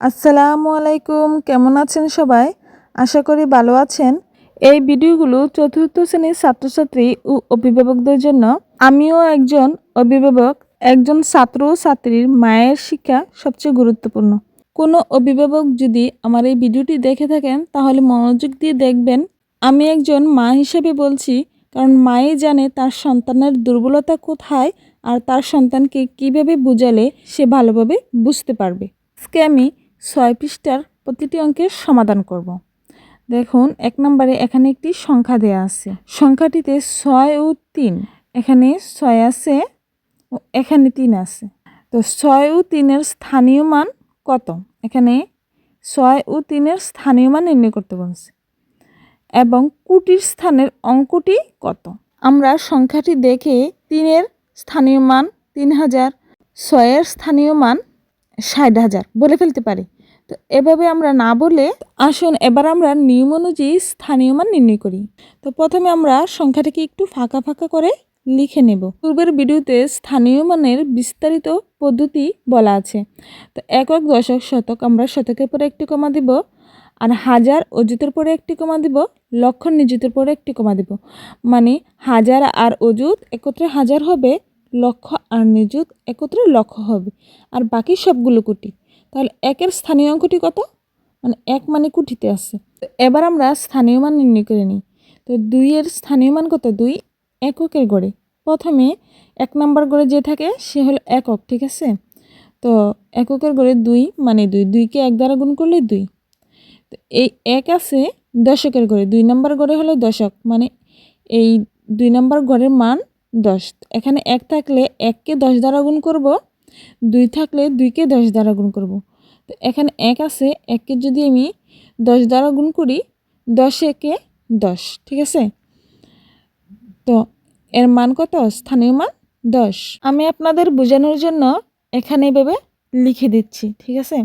আসসালামু আলাইকুম, কেমন আছেন সবাই? আশা করি ভালো আছেন। এই ভিডিওগুলো চতুর্থ শ্রেণীর ছাত্রছাত্রী ও অভিভাবকদের জন্য। আমিও একজন অভিভাবক। একজন ছাত্র ও ছাত্রীর মায়ের শিক্ষা সবচেয়ে গুরুত্বপূর্ণ। কোনো অভিভাবক যদি আমার এই ভিডিওটি দেখে থাকেন তাহলে মনোযোগ দিয়ে দেখবেন। আমি একজন মা হিসেবে বলছি, কারণ মাই জানে তার সন্তানের দুর্বলতা কোথায় আর তার সন্তানকে কিভাবে বোঝালে সে ভালোভাবে বুঝতে পারবে। আজকে আমি ৬ পৃষ্ঠার প্রতিটি অঙ্কের সমাধান করব। দেখুন, ১ নম্বরে এখানে একটি সংখ্যা দেয়া আছে। সংখ্যাটিতে ৬ ও ৩, এখানে ৬ আছে ও এখানে ৩ আছে। তো ৬ ও ৩-এর স্থানীয় মান কত? এখানে ৬ ও ৩-এর স্থানীয় মান নির্ণয় করতে বলছে এবং কোটির স্থানের অঙ্কটি কত। আমরা সংখ্যাটি দেখে ৩-এর স্থানীয় মান ৩,০০০, ৬-এর স্থানীয় মান ৬০,০০০ বলে ফেলতে পারি। তো এভাবে আমরা না বলে আসুন এবার আমরা নিয়ম অনুযায়ী স্থানীয় মান নির্ণয় করি। তো প্রথমে আমরা সংখ্যাটিকে একটু ফাঁকা ফাঁকা করে লিখে নেব। পূর্বের ভিডিওতে স্থানীয় মানের বিস্তারিত পদ্ধতি বলা আছে। তো একক, দশক, শতক আমরা শতকের পরে একটি কমা দিব, আর হাজার অযুতের পরে একটি কমা দিব, লক্ষ নিযুতের পরে একটি কমা দিব। মানে হাজার আর অযুত একত্রে হাজার হবে, লক্ষ আর নিযুত একত্রে লক্ষ হবে, আর বাকি সবগুলো কোটি। তাহলে একের স্থানীয় অঙ্কটি কত? মানে এক মানে কোটিতে আছে। তো এবার আমরা স্থানীয় মান নির্ণয় করে নিই। তো ২-এর স্থানীয় মান কত? ২ এককের গড়ে। প্রথমে ১ নম্বর গড়ে যে থাকে সে হলো একক, ঠিক আছে? তো এককের গড়ে ২ মানে ২, ২কে ১ দ্বারা গুণ করলে ২। তো এই ১ আছে দশকের গড়ে, ২ নম্বর গড়ে হলো দশক, মানে এই ২ নম্বর গড়ের মান ১০। এখানে ১ থাকলে ১কে ১০ দ্বারা গুণ করব, ২ থাকলে ২কে ১০ দ্বারা গুণ করব। তো এখানে ১ আছে, ১কে যদি আমি ১০ দ্বারা গুণ করি, ১০ একে ১০, ঠিক আছে? তো এর মান কত? স্থানীয় মান ১০। আমি আপনাদের বোঝানোর জন্য এখানে এভাবে লিখে দিচ্ছি, ঠিক আছে?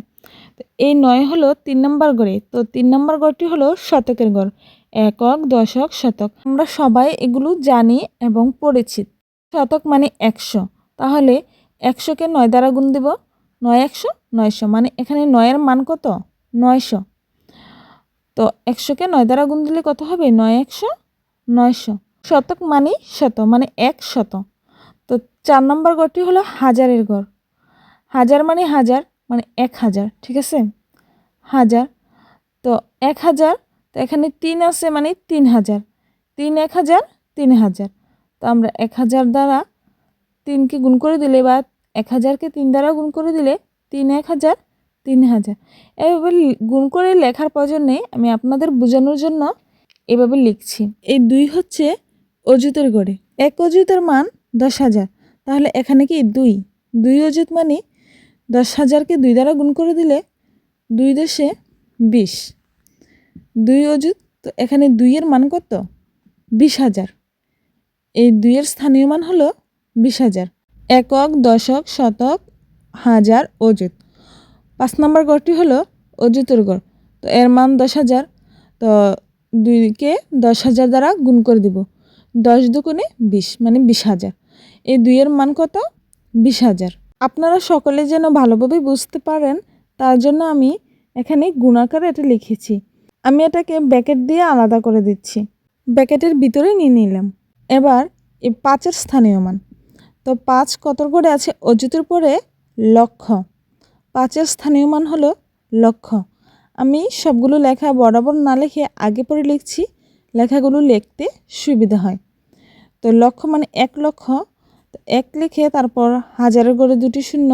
তো এই ৯ হলো ৩ নম্বর গড়ে। তো ৩ নম্বর গড়টি হলো শতকের গড়। একক, দশক, শতক আমরা সবাই এগুলো জানি এবং পড়েছি। শতক মানে ১০০, তাহলে ১০০কে ৯ দ্বারা গুণ দেব, ৯ একশো ৯০০, মানে এখানে ৯-এর মান কত? ৯০০। তো ১০০কে ৯ দ্বারা গুণ দিলে কত হবে? ৯ একশো ৯০০। শতক মানে শত, মানে ১০০। তো ৪ নম্বর গড়টি হলো হাজারের গড়। হাজার মানে হাজার, মানে ১০০০, ঠিক আছে? হাজার। তো ১০০০, তো এখানে ৩ আছে মানে ৩,০০০। ৩ ১,০০০ ৩,০০০। তো আমরা ১,০০০ দ্বারা ৩কে গুণ করে দিলে বা ১,০০০কে ৩ দ্বারা গুণ করে দিলে ৩ ১,০০০ ৩,০০০। এভাবে গুণ করে লেখার প্রয়োজন নেই, আমি আপনাদের বোঝানোর জন্য এভাবে লিখছি। এই ২ হচ্ছে অযুতের গড়ে। ১ অযুতের মান ১০,০০০, তাহলে এখানে কি ২ ২ অযুত মানে ১০,০০০কে ২ দ্বারা গুণ করে দিলে ২ দশে ২০, ২ অযুত। তো এখানে ২-এর মান কত? ২০,০০০। এই ২-এর স্থানীয় মান হলো ২০,০০০। একক, দশক, শতক, হাজার, অযুত। ৫ নম্বর গড়টি হলো অযুতের গড়। তো এর মান ১০,০০০। তো ২কে ১০,০০০ দ্বারা গুণ করে দিব, ১০ দুগুণে ২০, মানে ২০,০০০। এই ২-এর মান কত? ২০,০০০। আপনারা সকলে যেন ভালোভাবে বুঝতে পারেন তার জন্য আমি এখানে গুণাকারে এটা লিখেছি। আমি এটাকে ব্র্যাকেট দিয়ে আলাদা করে দিচ্ছি, ব্র্যাকেটের ভিতরে নিয়ে নিলাম। এবার এই ৫-এর স্থানীয় মান। তো ৫ কতর গড়ে আছে? অযুতের পরে লক্ষ। ৫-এর স্থানীয় মান হলো লক্ষ। আমি সবগুলো লেখা বরাবর না লিখে আগে পরে লিখছি, লেখাগুলো লিখতে সুবিধা হয়। তো লক্ষ মানে ১ লক্ষ। তো ১ লিখে তারপর হাজারের গড়ে ২টি শূন্য,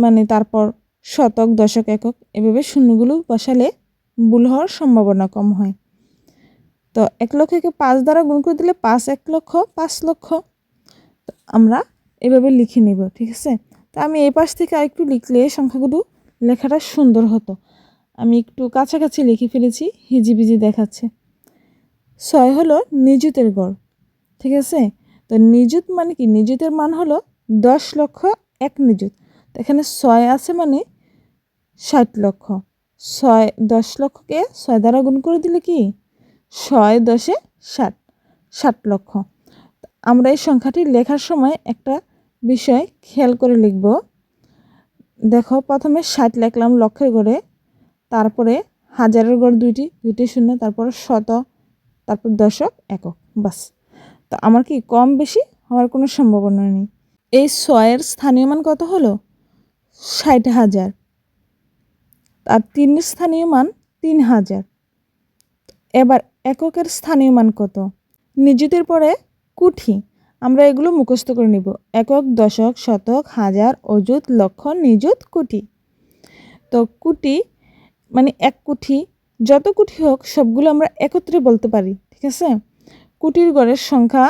মানে তারপর শতক, দশক, একক, এভাবে শূন্যগুলো বসালে ভুল হওয়ার সম্ভাবনা কম হয়। তো ১ লক্ষকে ৫ দ্বারা গুণ করে দিলে ৫ ১ লক্ষ ৫ লক্ষ। তো আমরা এভাবে লিখে নেব, ঠিক আছে? তো আমি এই পাশ থেকে আরেকটু লিখলে সংখ্যাগুলো লেখাটা সুন্দর হতো। আমি একটু কাছাকাছি লিখে ফেলেছি, হিজিবিজি দেখাচ্ছে। ৬ হলো নিযুতের গড়, ঠিক আছে? তো নিযুত মানে কি? নিযুতের মান হলো ১০ লক্ষ ১ নিযুত। তো এখানে ৬ আছে মানে ৬০ লক্ষ। ১০ লক্ষকে ৬ দ্বারা গুণ করে দিলে কি? ৬ দশে ৬০, ৬০ লক্ষ। আমরা এই সংখ্যাটি লেখার সময় একটা বিষয় খেয়াল করে লিখব। দেখো প্রথমে 60 লিখলাম লক্ষের ঘরে, তারপরে হাজারের ঘর দুইটি শূন্য, তারপর শত, তারপর দশক, একক, বাস। তো আমার কি কম বেশি হওয়ার কোনো সম্ভাবনা নেই। এই 6-এর স্থানীয় মান কত হলো? 60,000। আর 3-এর স্থানীয় মান 3,000। এবার এককের স্থানীয় মান কত? নিযুতের পরে কুঠি, আমরা এগুলো মুখস্থ করে নিব। একক, দশক, শতক, হাজার, অযুত, লক্ষ, নিযুত, কুঠি। তো কুটি মানে এক কুঠি, যত কুঠি হোক সবগুলো আমরা একত্রে বলতে পারি, ঠিক আছে? কুটির গড়ের সংখ্যা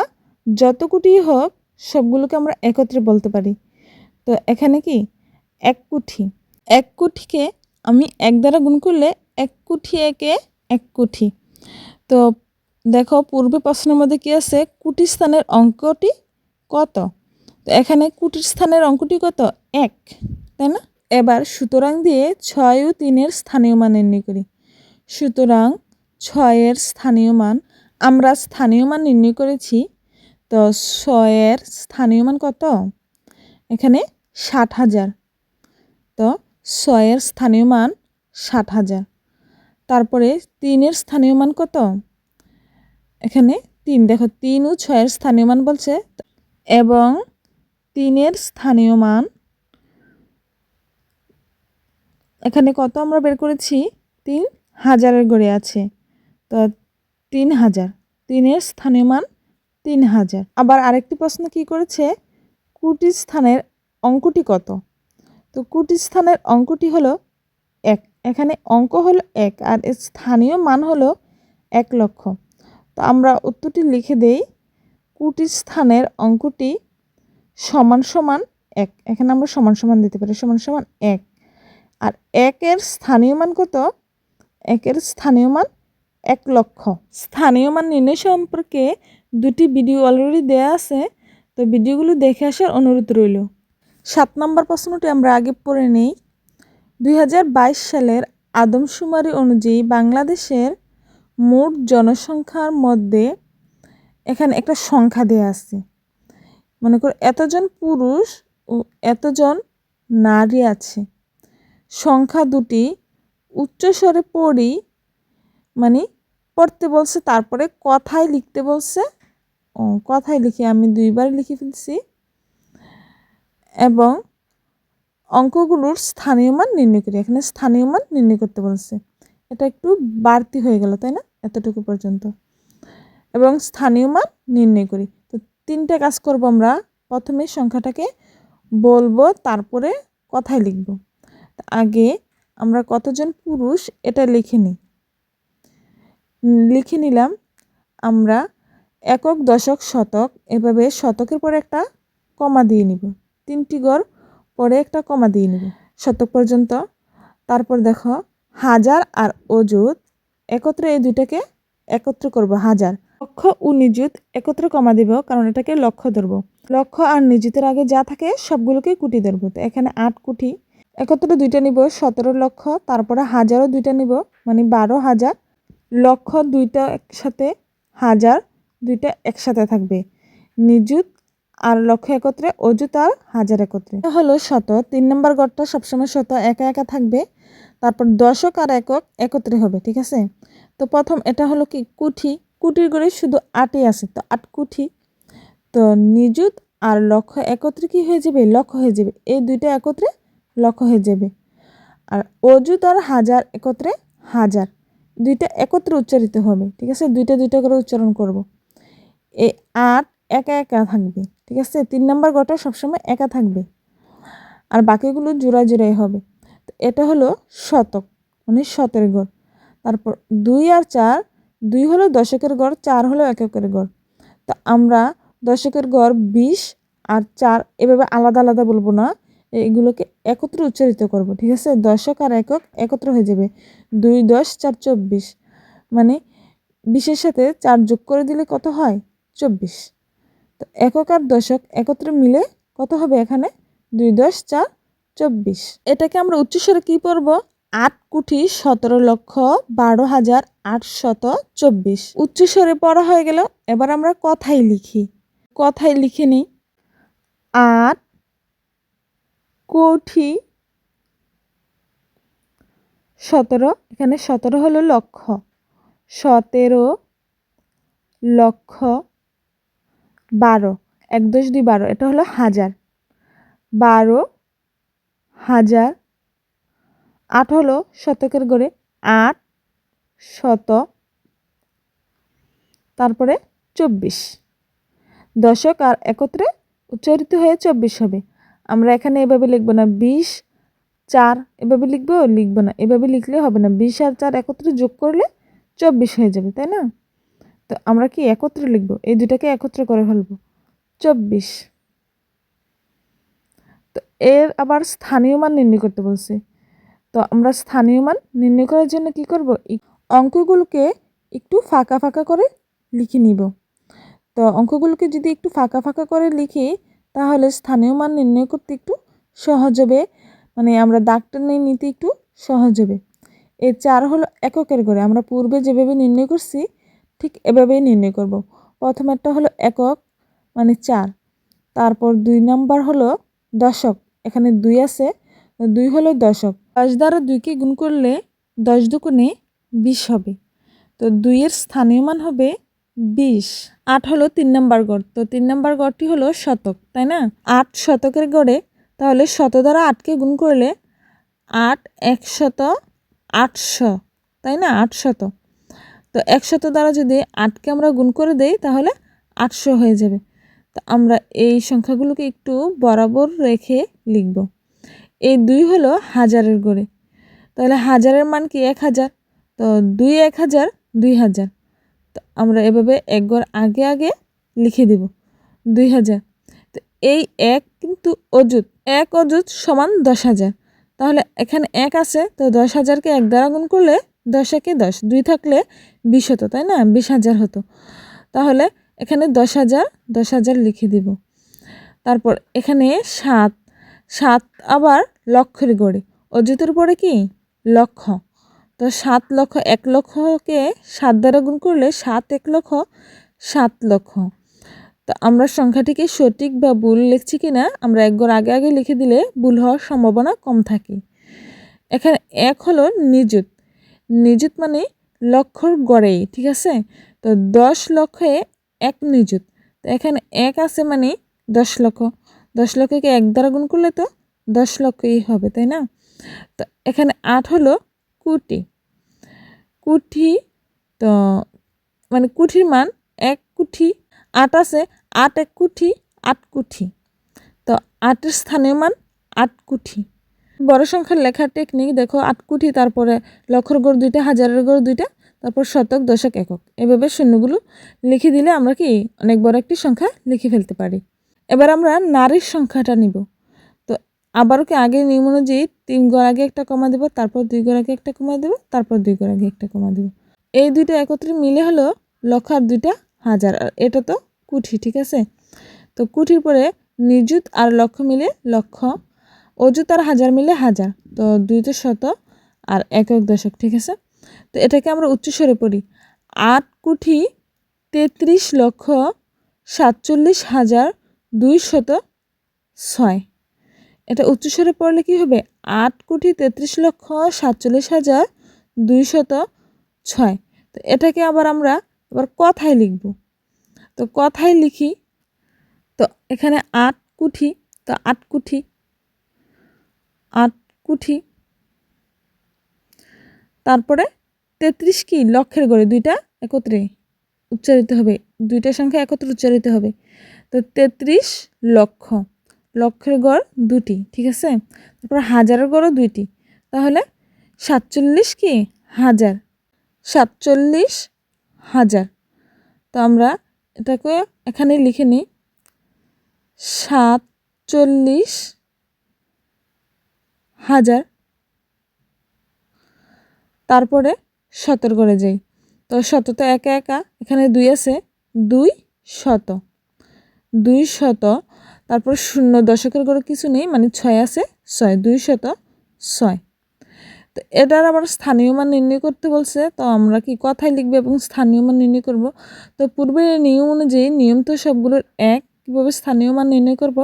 যত কুটি হোক সবগুলোকে আমরা একত্রে বলতে পারি। তো এখানে কি এক কুঠি, এক কুঠিকে আমি এক দ্বারা গুণ করলে এক কুঠি একে এক কুঠি। তো দেখো পূর্বে প্রশ্নের মধ্যে কি আছে, কুটি স্থানের অঙ্কটি কত? তো এখানে কুটির স্থানের অঙ্কটি কত? 1, তাই না? এবার সুতরাং দিয়ে 6 ও 3-এর স্থানীয় মান নির্ণয় করি। সুতরাং 6-এর স্থানীয় মান, আমরা স্থানীয় মান নির্ণয় করেছি। তো 6-এর স্থানীয় মান কত? এখানে 60,000। তো 6-এর স্থানীয় মান 60,000। তারপরে 3-এর স্থানীয় মান কত? এখানে 3, দেখো 3 ও 6-এর স্থানীয় মান বলছে, এবং 3-এর স্থানীয় মান এখানে কত আমরা বের করেছি? 3,000-এর ঘরে আছে। তো 3,000, 3-এর স্থানীয় মান 3,000। আবার আরেকটি প্রশ্ন কি করেছে, কুটি স্থানের অঙ্কটি কত? তো কুটি স্থানের অঙ্কটি হলো 1, এখানে অঙ্ক হলো 1 আর এর স্থানীয় মান হলো 1 লক্ষ। তো আমরা উত্তরটি লিখে দেই, কুটি স্থানের অঙ্কটি সমান সমান 1, এখানে আমরা সমান সমান দিতে পারি, সমান সমান 1। আর 1-এর স্থানীয় মান কত? 1-এর স্থানীয় মান 1 লক্ষ। স্থানীয় মান নির্ণয় সম্পর্কে 2টি ভিডিও অলরেডি দেয়া আছে, তো ভিডিওগুলো দেখে আসার অনুরোধ রইল। 7 নম্বর প্রশ্নটি আমরা আগে পড়ে নেই। 2022 সালের আদমশুমারি অনুযায়ী বাংলাদেশের মোট জনসংখ্যার মধ্যে এখানে একটা সংখ্যা দেয়া আছে। মনে করো এতজন পুরুষ ও এতজন নারী আছে। সংখ্যা দুটি উচ্চস্বরে পড়ি, মানে পড়তে বলছে, তারপরে কথায় লিখতে বলছে। কথায় লিখে আমি 2বার লিখে ফেলছি। এবং অঙ্কগুলোর স্থানীয় মান নির্ণয় করি, এখানে স্থানীয় মান নির্ণয় করতে বলছে। এটা একটু বাড়তি হয়ে গেল, তাই না? এতটুকু পর্যন্ত। এবং স্থানীয় মান নির্ণয় করি। তো 3টে কাজ করব আমরা। প্রথমে সংখ্যাটাকে বলবো, তারপরে কথায় লিখব। আগে আমরা কতজন পুরুষ এটা লিখে নিলাম। আমরা একক, দশক, শতক, এভাবে শতকের পরে একটা কমা দিয়ে নিব। 3টি ঘর পরে একটা কমা দিয়ে নিব শতক পর্যন্ত। তারপর দেখো হাজার আর অযুত একত্রে, এই দুইটাকে একত্র করব। হাজার, লক্ষ ও নিযুত একত্রে কমা দিব, কারণ এটাকে লক্ষ ধরব। লক্ষ আর নিযুতের আগে যা থাকে সবগুলোকে কুটি ধরব। তো এখানে 8 কুটি, একত্রে 2টা নিব, 17 লক্ষ। তারপরে হাজারও 2টা নিব, মানে 12,000। লক্ষ 2টা একসাথে, হাজার 2টা একসাথে থাকবে। নিযুত আর লক্ষ একত্রে, অযুত আর হাজার একত্রে। এটা হলো শত। 3 নম্বর ঘরটা সবসময় শত একা একা থাকবে। তারপর দশক আর একক একত্রে হবে, ঠিক আছে? তো প্রথম এটা হলো কি কুঠি, কুটির ঘরে শুধু 8ই আছে, তো 8 কুঠি। তো নিযুত আর লক্ষ একত্রে কি হয়ে যাবে? লক্ষ হয়ে যাবে। এই দুইটা একত্রে লক্ষ হয়ে যাবে। আর অযুত আর হাজার একত্রে হাজার, দুইটা একত্রে উচ্চারিত হবে, ঠিক আছে? দুইটা করে উচ্চারণ করব। এই 8 একা একা থাকবে, ঠিক আছে? 3 নম্বর ঘরটা সবসময় একা থাকবে, আর বাকিগুলো জোড়ায় জোড়ায় হবে। তো এটা হলো শতক, মানে শতের ঘর। তারপর 2 আর 4, 2 হলো দশকের ঘর, 4 হলো এককের ঘর। তো আমরা দশকের ঘর 20 আর 4 এভাবে আলাদা আলাদা বলবো না, এগুলোকে একত্রে উচ্চারিত করব, ঠিক আছে? দশক আর একক একত্র হয়ে যাবে। 2 10 4 24, মানে 20-এর সাথে 4 যোগ করে দিলে কত হয়? 24। তো একক আর দশক একত্রে মিলে কত হবে এখানে? 2 10 4 24। এটাকে আমরা উচ্চস্বরে কি পড়ব? 8 কোটি 17 লক্ষ 12,824। উচ্চস্বরে পড়া হয়ে গেল। এবার আমরা কথায় লিখি। কথায় লিখে নিই, 8 কোটি 17, এখানে 17 হলো লক্ষ, 17 লক্ষ, 12, 1 10 2 12, এটা হলো হাজার, 12,000, 8 হলো শতকের গড়ে, 8 শত, তারপরে 24, দশক আর একত্রে উচ্চারিত হয়ে 24 হবে। আমরা এখানে এভাবে লিখব না 20 4, এভাবে লিখব না, এভাবে লিখলে হবে না, 20 আর 4 একত্রে যোগ করলে 24 হয়ে যাবে, তাই না? তো আমরা কি একত্রে লিখব, এই দুটাকে একত্রে করে ফেলবো, 24। তো এর আবার স্থানীয় মান নির্ণয় করতে বলছে। তো আমরা স্থানীয় মান নির্ণয় করার জন্য কি করব, অঙ্কগুলোকে একটু ফাঁকা ফাঁকা করে লিখে নিব। তো অঙ্কগুলোকে যদি একটু ফাঁকা ফাঁকা করে লিখি তাহলে স্থানীয় মান নির্ণয় করতে একটু সহজ হবে, মানে আমরা দাগটা নিতে একটু সহজ হবে। এই 4 হলো এককের গড়ে, আমরা পূর্বে যেভাবে নির্ণয় করছি ঠিক এভাবেই নির্ণয় করব। প্রথমেরটা হলো একক মানে 4, তারপর 2 নাম্বার হলো দশক, এখানে 2 আছে, 2 হলো দশক, 10 দ্বারা 2কে গুণ করলে 10 দুগুণে 20 হবে। তো 2 এর স্থানীয় মান হবে 20। 8 হলো 3 নাম্বার গড়, তো 3 নাম্বার গড়টি হলো শতক, তাই না? 8 শতকের গড়ে, তাহলে 100 দ্বারা 8কে গুণ করলে 8 100 800, তাই না? 800। তো 100 দ্বারা যদি 8কে আমরা গুণ করে দেই তাহলে 800 হয়ে যাবে। তো আমরা এই সংখ্যাগুলোকে একটু বরাবর রেখে লিখব। এই 2 হলো হাজারের গড়ে, তাহলে হাজারের মান কি 1000, তো 2 1000 2000। তো আমরা এভাবে এক ঘর আগে আগে লিখে দিব 2000। তো এই এক কিন্তু অযুত, এক অযুত সমান 10,000, তাহলে এখানে এক আছে, তো 10,000কে 1 দ্বারা গুণ করলে 10 একে 10, 2 থাকলে 20 হতো, তাই না? 20,000 হতো। তাহলে এখানে 10,000 10,000 লিখে দিব। তারপর এখানে 7, 7 আবার লক্ষের গড়ে, অযুতের পরে কি লক্ষ, তো 7 লক্ষ, 1 লক্ষকে 7 দ্বারা গুণ করলে 7 1 লক্ষ 7 লক্ষ। তো আমরা সংখ্যাটিকে সঠিক বা ভুল লিখছি কিনা আমরা এক ঘর আগে আগে লিখে দিলে ভুল হওয়ার সম্ভাবনা কম থাকে। এখানে 1 হলো নিযুত, নিযুত মানে লক্ষর গড়েই, ঠিক আছে? তো 10 লক্ষে 1 নিযুত, তো এখানে 1 আছে মানে 10 লক্ষ, 10 লক্ষকে 1 দ্বারা গুণ করলে তো 10 লক্ষই হবে, তাই না? তো এখানে 8 হলো কোটি, কুঠি, তো মানে কুঠির মান 1 কুঠি, 8 আছে, 8 1 কুঠি 8 কুঠি, তো 8 এর স্থানীয় মান 8 কুঠি। বড় সংখ্যার লেখার টেকনিক দেখো, 8 কুঠি, তারপরে লক্ষর গড় 2টা, হাজারের গড় 2টা, তারপর শতক দশক একক, এভাবে শূন্যগুলো লিখে দিলে আমরা কি অনেক বড় একটি সংখ্যা লিখে ফেলতে পারি। এবার আমরা নারীর সংখ্যাটা নিব। তো আবারও কি আগে নিয়ম অনুযায়ী 3 ঘর আগে একটা কমা দেব, তারপর 2 ঘর আগে একটা কমা দেব, তারপর 2 ঘর আগে একটা কমা দেব। এই দুইটা একত্রে মিলে হলো লক্ষ আর 2টা হাজার, আর এটা তো কুঠি, ঠিক আছে? তো কুঠির পরে নিযুত আর লক্ষ মিলে লক্ষ, অযুত আর হাজার মিলে হাজার, তো 2 তো শত আর একক দশক, ঠিক আছে? তো এটাকে আমরা উচ্চস্বরে পড়ি, 8 কোটি 33 লক্ষ 47,206। এটা উচ্চস্বরে পড়লে কি হবে, 8 কোটি 33 লক্ষ 47,206। তো এটাকে আবার আমরা কথায় লিখব। তো কথায় লিখি, তো এখানে 8 কোটি, তো 8 কোটি, 8 কোটি, তারপরে 33 কি লক্ষের গড়ে, 2টা একত্রে উচ্চারিত হবে, 2টা সংখ্যা একত্রে উচ্চারিত হবে। তো 33 লক্ষ, লক্ষের গড় 2টি, ঠিক আছে? তারপর হাজারের গড়ও 2টি, তাহলে 47 কি হাজার, 47,000। তো আমরা এটাকে এখানে লিখে নিই 47,000। তারপরে শতের ঘরে যাই, তো শত তো একা একা, এখানে 2 আছে, 2 শত, 2 শত, তারপর শূন্য, দশকের ঘরে কিছু নেই মানে 6 আছে, 6, 206। তো এটার আবার স্থানীয় মান নির্ণয় করতে বলছে, তো আমরা কি কথায় লিখবো এবং স্থানীয় মান নির্ণয় করব। তো পূর্বের নিয়ম অনুযায়ী, নিয়ম তো সবগুলোর এক, কীভাবে স্থানীয় মান নির্ণয় করব,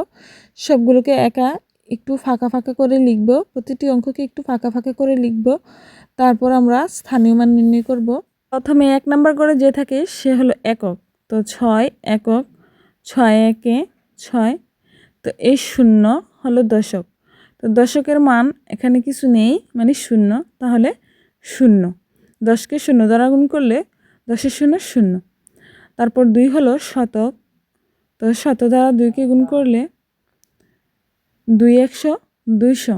সবগুলোকে একা একটু ফাঁকা ফাঁকা করে লিখব, প্রতিটি অঙ্ককে একটু ফাঁকা ফাঁকা করে লিখব। তারপর আমরা স্থানীয় মান নির্ণয় করব। প্রথমে 1 নাম্বার করে যে থাকে সে হলো একক। তো 6 একক, 6 একে 6। তো এই 0 হলো দশক। তো দশকের মান এখানে কিছু নেই, মানে 0, তাহলে 0। 10কে 0 দ্বারা গুণ করলে 10 এর 0 0। তারপর 2 হলো শতক। তো শত দ্বারা 2কে গুণ করলে 2 100 200।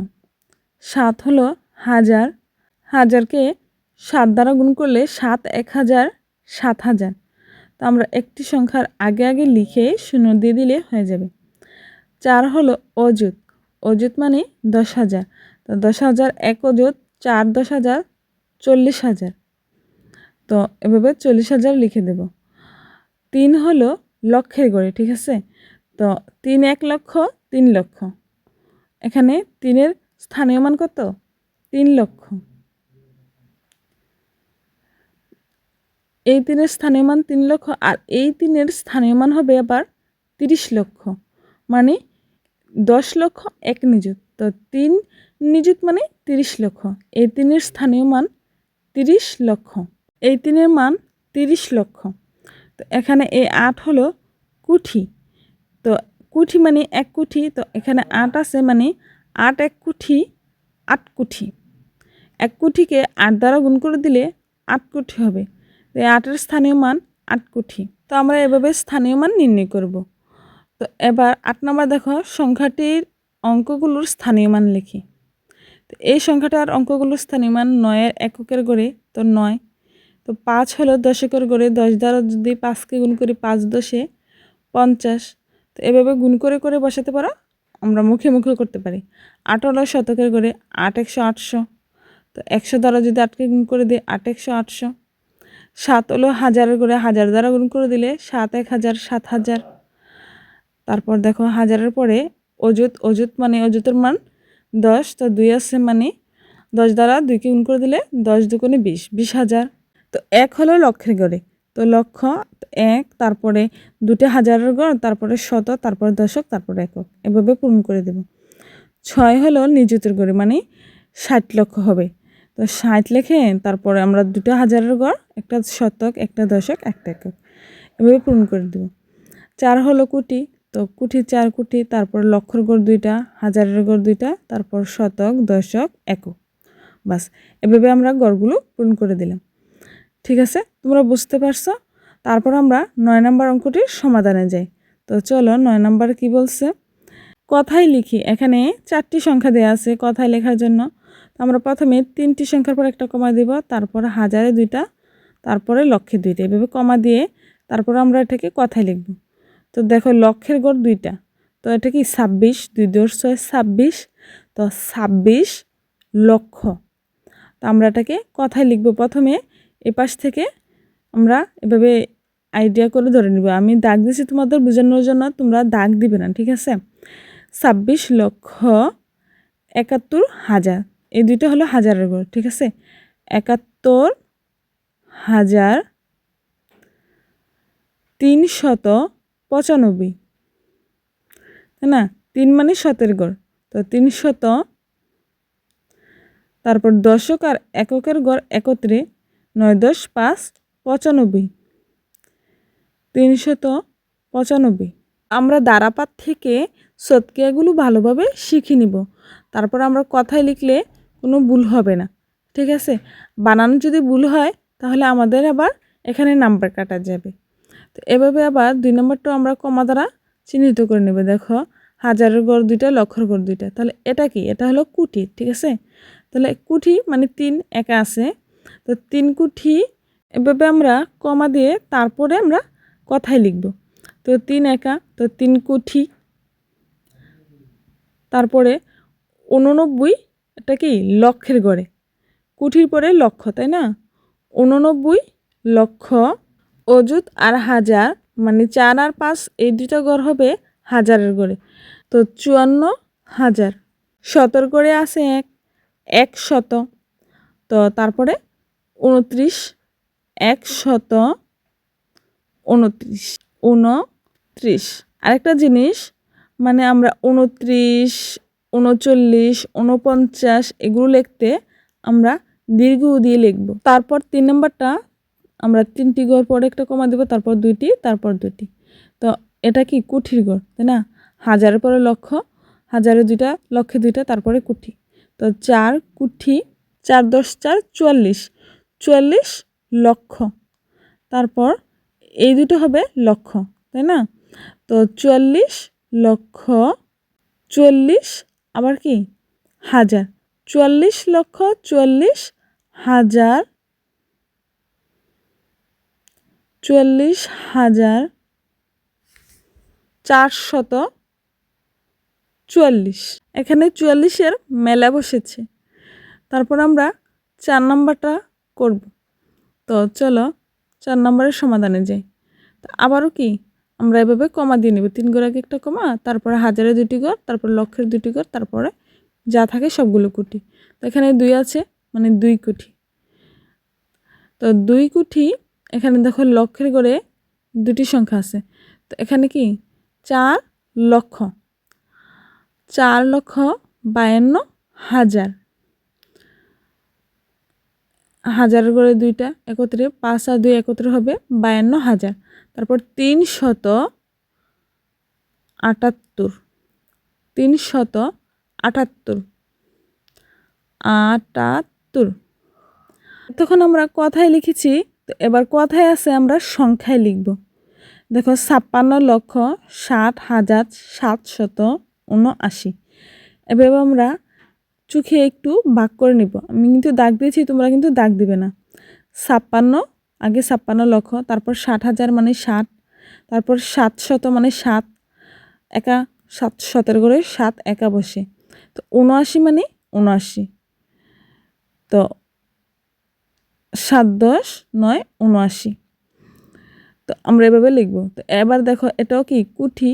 7 হলো হাজার। হাজারকে 7 দ্বারা গুণ করলে 7 1000 7000। তো আমরা একটি সংখ্যার আগে আগে লিখে 0 দিয়ে দিলে হয়ে যাবে। 4 হলো অযুত। অযুত মানে 10,000। তো 10,000 এক অযুত, 4 10,000 40,000। তো এভাবে 40,000 লিখে দেব। 3 হলো লক্ষের গড়ে, ঠিক আছে। তো 3 1 লক্ষ 3 লক্ষ। এখানে 3-এর স্থানীয় মান কত? 3 লক্ষ। এই 3-এর স্থানীয় মান 3 লক্ষ, আর এই 3-এর স্থানীয় মান হবে আবার 30 লক্ষ, মানে 10 লক্ষ 1 নিযুত। তো 3 নিযুত মানে 30 লক্ষ। এই 3-এর স্থানীয় মান 30 লক্ষ। এই 3-এর মান 30 লক্ষ। তো এখানে এই 8 হলো কুঠি। তো কুঠি মানে 1 কুঠি। তো এখানে 8 আছে, মানে 8 1 কুঠি 8 কুঠি। 1 কুঠিকে 8 দ্বারা গুণ করে দিলে 8 কুঠি হবে। তো এই 8-এর স্থানীয় মান 8 কুঠি। তো আমরা এভাবে স্থানীয় মান নির্ণয় করব। তো এবার 8 নম্বর দেখো, সংখ্যাটির অঙ্কগুলোর স্থানীয় মান লিখি। তো এই সংখ্যাটার অঙ্কগুলোর স্থানীয় মান 9-এর এককের গড়ে, তো 9। তো 5 হলো দশকের গড়ে, 10 দ্বারা যদি 5কে গুণ করি 5 10 50। তো এভাবে গুণ করে করে বসাতে পারো, আমরা মুখে মুখে করতে পারি। 8 হলো শতকের গড়ে, 8 100 800। তো 100 দ্বারা যদি 8কে গুণ করে দিই 8 100 800। 7 হলো হাজারের গড়ে, 1000 দ্বারা গুণ করে দিলে 7 1000 7000। তারপর দেখো হাজারের পরে অযুত। অযুত মানে অযুতের মান 10। তো 2 আছে, মানে 10 দ্বারা 2কে গুণ করে দিলে 10 দুগুণে 20 20,000। তো 1 হলো লক্ষের গড়ে। তো লক্ষ 1, তারপরে 2টা হাজারের গড়, তারপরে শত, তারপরে দশক, তারপরে একক, এভাবে পূরণ করে দেব। 6 হলো নিযুতের গড়ে, মানে 60 লক্ষ হবে। তো 60 লিখে তারপরে আমরা 2টা হাজারের গড়, একটা শতক, একটা দশক, একটা একক, এভাবে পূরণ করে দেব। 4 হলো কোটি। তো কোটি 4 কোটি, তারপর লক্ষের গড় 2টা, হাজারের গড় 2টা, তারপর শতক, দশক, একক। বাস, এভাবে আমরা গড়গুলো পূরণ করে দিলাম। ঠিক আছে, তোমরা বুঝতে পারছো? তারপর আমরা 9 নম্বর অঙ্কটির সমাধানে যাই। তো চলো 9 নম্বর কি বলছে। কথায় লিখি। এখানে 4টি সংখ্যা দেওয়া আছে কথায় লেখার জন্য। আমরা প্রথমে 3টি সংখ্যার পর একটা কমা দিব, তারপর হাজারে 2টা, তারপরে লক্ষে 2টা, এভাবে কমা দিয়ে তারপর আমরা এটাকে কথায় লিখব। তো দেখো লক্ষের গড় 2টা, তো এটা কি 26, 2 2 6 26। তো 26 লক্ষ। তো আমরা এটাকে কথায় লিখব। প্রথমে এপাশ থেকে আমরা এভাবে আইডিয়া করে ধরে নিব। আমি দাগ দিছি তোমাদের বোঝানোর জন্য, তোমরা দাগ দিবে না, ঠিক আছে। 26 লক্ষ 71,000, এই দুইটা হলো হাজারের গড়, ঠিক আছে। 71,395, তাই না। 3 মানে শতের গড়, তো 300। তারপর দশক আর এককের গড় একত্রে 9 10 5 95, 395। আমরা দ্বারাপাত থেকে শতকীয়াগুলো ভালোভাবে শিখে নিব। তারপর আমরা কথায় লিখলে কোনো ভুল হবে না, ঠিক আছে। বানান যদি ভুল হয় তাহলে আমাদের আবার এখানে নাম্বার কাটা যাবে। তো এভাবে আবার 2 নম্বরটাও আমরা কমা দ্বারা চিহ্নিত করে নেব। দেখো হাজারের গড় 2টা, লক্ষের গড় 2টা, তাহলে এটা কি? এটা হলো কোটি, ঠিক আছে। তাহলে কোটি মানে 3 একা আছে, তো 3 কোটি। এভাবে আমরা কমা দিয়ে তারপরে আমরা কথায় লিখব। তো 3 একা, তো 3 কোটি। তারপরে 89, এটা কি? লক্ষের গড়ে, কোটির পরে লক্ষ, তাই না। 89 লক্ষ। অযুত আর হাজার মানে 4 আর 5, এই দুইটা গড় হবে হাজারের গড়ে, তো 54,000। শতর গড়ে আছে 1 শত। তো তারপরে 29, 1 শত 29 29। আরেকটা জিনিস, মানে আমরা 29 39, 49 এগুলো লিখতে আমরা দীর্ঘ উ দিয়ে লিখব। তারপর 3 নম্বরটা আমরা 3টি ঘর পরে একটা কমা দেব, তারপর 2টি, তারপর 2টি। তো এটা কি কুঠির ঘর, তাই না? হাজারের পরে লক্ষ, হাজারে 2টা, লক্ষে 2টা, তারপরে কুঠি। তো 4 কুঠি, 4 10 4 44, 44 লক্ষ। তারপর এই দুটো হবে লক্ষ, তাই না? তো 44 লক্ষ, 44 আবার কি হাজার, 44 লক্ষ 44 হাজার, 44,444। এখানে 44-এর মেলা বসেছে। তারপর আমরা 4 নাম্বারটা করব। তো চলো 4 নাম্বারের সমাধানে যাই। তো আবারও কি আমরা এভাবে কমা দিয়ে নেব, 3 ঘর আগে একটা কমা, তারপরে হাজারে 2টি ঘর, তারপর লক্ষের 2টি ঘর, তারপরে যা থাকে সবগুলো কুঠি। তো এখানে 2 আছে, মানে 2 কুঠি। তো 2 কুঠি, এখানে দেখো লক্ষের ঘরে 2টি সংখ্যা আছে। তো এখানে কি 4 লক্ষ, 4,52,000, হাজারের ঘরে 2টা একত্রে, 5 আর 2 একত্রে হবে 52,000। তারপর 378, 378। তখন আমরা কথায় লিখেছি, তো এবার কথায় আছে আমরা সংখ্যায় লিখব। দেখো 56,60,779। এভাবে আমরা চোখে একটু ভাগ করে নিব। আমি কিন্তু দাগ দিয়েছি, তোমরা কিন্তু দাগ দিবে না। 56 আগে 56 লক্ষ, তারপর 60,000 মানে 60, তারপর 700 মানে 7 একা, 7 করে 7 একা বসে। তো 79 মানে 79। তো 7 10 9 79। তো আমরা এভাবে লিখব। তো এবার দেখো এটাও কি কুঠি,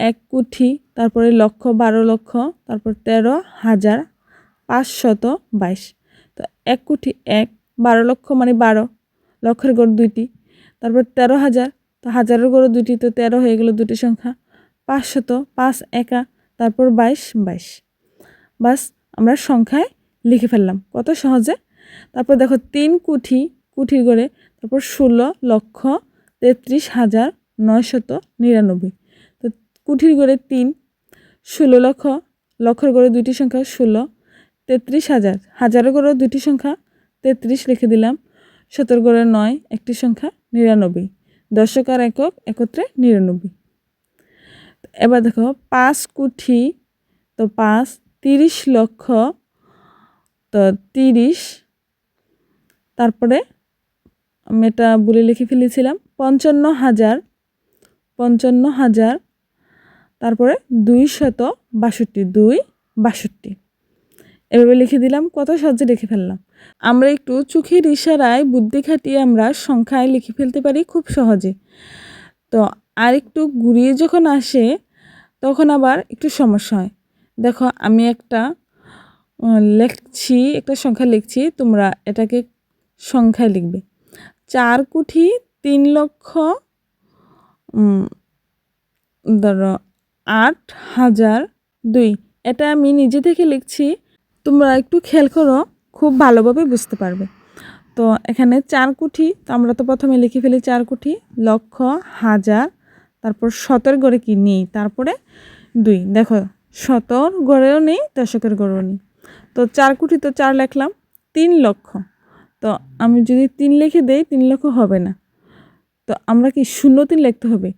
1 কুঠি, তারপরে লক্ষ 12 লক্ষ, তারপর 13,522। তো 1 কুঠি 1, 12 লক্ষ মানে 12, লক্ষের গড় 2টি, তারপর 13,000, তো হাজারের গড় 2টি, তো 13 হয়ে গেল 2টি সংখ্যা, 500, 5 একা, তারপর 22 22। বাস আমরা সংখ্যায় লিখে ফেললাম কত সহজে। তারপর দেখো 3 কুঠি, কুঠির গড়ে, তারপর 16,33,999। তো কুঠির গড়ে 3, 16 লক্ষ, লক্ষের গড়ে 2টি সংখ্যা 16, 33,000, হাজারের গড়ে 2টি সংখ্যা 33 লিখে দিলাম, 17 গড়ে 9 একটি সংখ্যা 99, দশক আর একক একত্রে 99। এবার দেখো 5 কুঠি, তো 5, 30 লক্ষ, তো 30, তারপরে আমি এটা বলে লিখে ফেলেছিলাম 55,000, 55,000, তারপরে 262, 262। এভাবে লিখে দিলাম, কত সহজে লিখে ফেললাম। আমরা একটু চোখের ইশারায় বুদ্ধি খাটিয়ে আমরা সংখ্যায় লিখে ফেলতে পারি খুব সহজে। তো আর একটু ঘুরিয়ে যখন আসে তখন আবার একটু সমস্যা হয়। দেখো আমি একটা লিখছি, একটা সংখ্যা লিখছি, তোমরা এটাকে সংখ্যায় লিখবে। 4 কুঠি 3 লক্ষ, ধরো 8,002। এটা আমি নিজে থেকে লিখছি, তোমরা একটু খেয়াল করো, খুব ভালোভাবে বুঝতে পারবে। তো এখানে 4 কুঠি, তো আমরা তো প্রথমে লিখে ফেলি 4 কুঠি, লক্ষ, হাজার, তারপর 17 গড়ে কি নেই, তারপরে 2। দেখো 17 গড়েও নেই, দশকের গড়েও নেই। তো 4 কুঠি, তো 4 লিখলাম, 3 লক্ষ। তো আমি যদি 3 লিখে দেই 3 লক্ষ হবে না, তো আমরা কি 0 3 লিখতে হবে,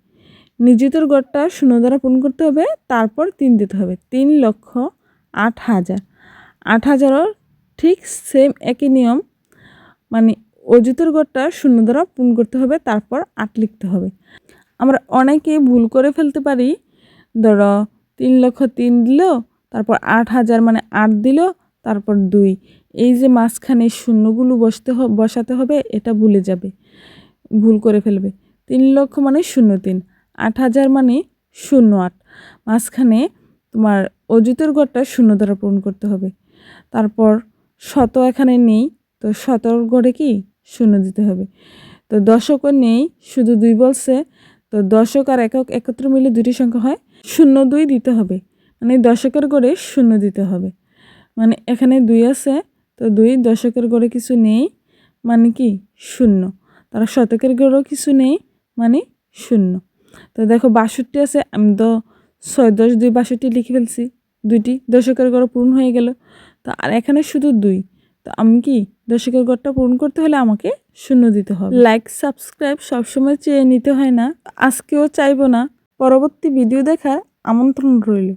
নিজেদের গড়টা 0 দ্বারা পূরণ করতে হবে, তারপর 3 দিতে হবে। 3,08,000, 8,000ও ঠিক সেম একই নিয়ম, মানে অযুতের গড়টা 0 দ্বারা পূরণ করতে হবে, তারপর 8 লিখতে হবে। আমরা অনেকেই ভুল করে ফেলতে পারি, ধরো 3 লক্ষ 3 দিল, তারপর 8,000 মানে 8 দিল, তারপর 2, এই যে মাঝখানে শূন্যগুলো বসাতে হবে, এটা ভুলে যাবে, ভুল করে ফেলবে। 3 লক্ষ মানে 03, 8,000 মানে 08, মাঝখানে তোমার অযুতের গড়টা 0 দ্বারা পূরণ করতে হবে। তারপর 100 এখানে নেই, তো 100 গড়ে কি 0 দিতে হবে। তো দশকও নেই, শুধু 2 বলছে, তো দশক আর একক একত্র মিলে 2টি সংখ্যা হয়, 02 দিতে হবে, মানে দশকের গড়ে শূন্য দিতে হবে। মানে এখানে 2 আছে, তো 2 দশকের গড়ে কিছু নেই, মানে কি শূন্য। তার শতকের গড়েও কিছু নেই, মানে শূন্য। তো দেখো 62 আছে, আমি তো 6 10 2 62 লিখে ফেলছি, 2টি দশকের গড় পূরণ হয়ে গেল। তো আর এখানে শুধু 2, তো আমি কি দশকের গড়টা পূরণ করতে হলে আমাকে শূন্য দিতে হবে। লাইক সাবস্ক্রাইব সবসময় চেয়ে নিতে হয় না, আজকেও চাইবো না, পরবর্তী ভিডিও দেখার আমন্ত্রণ রইল।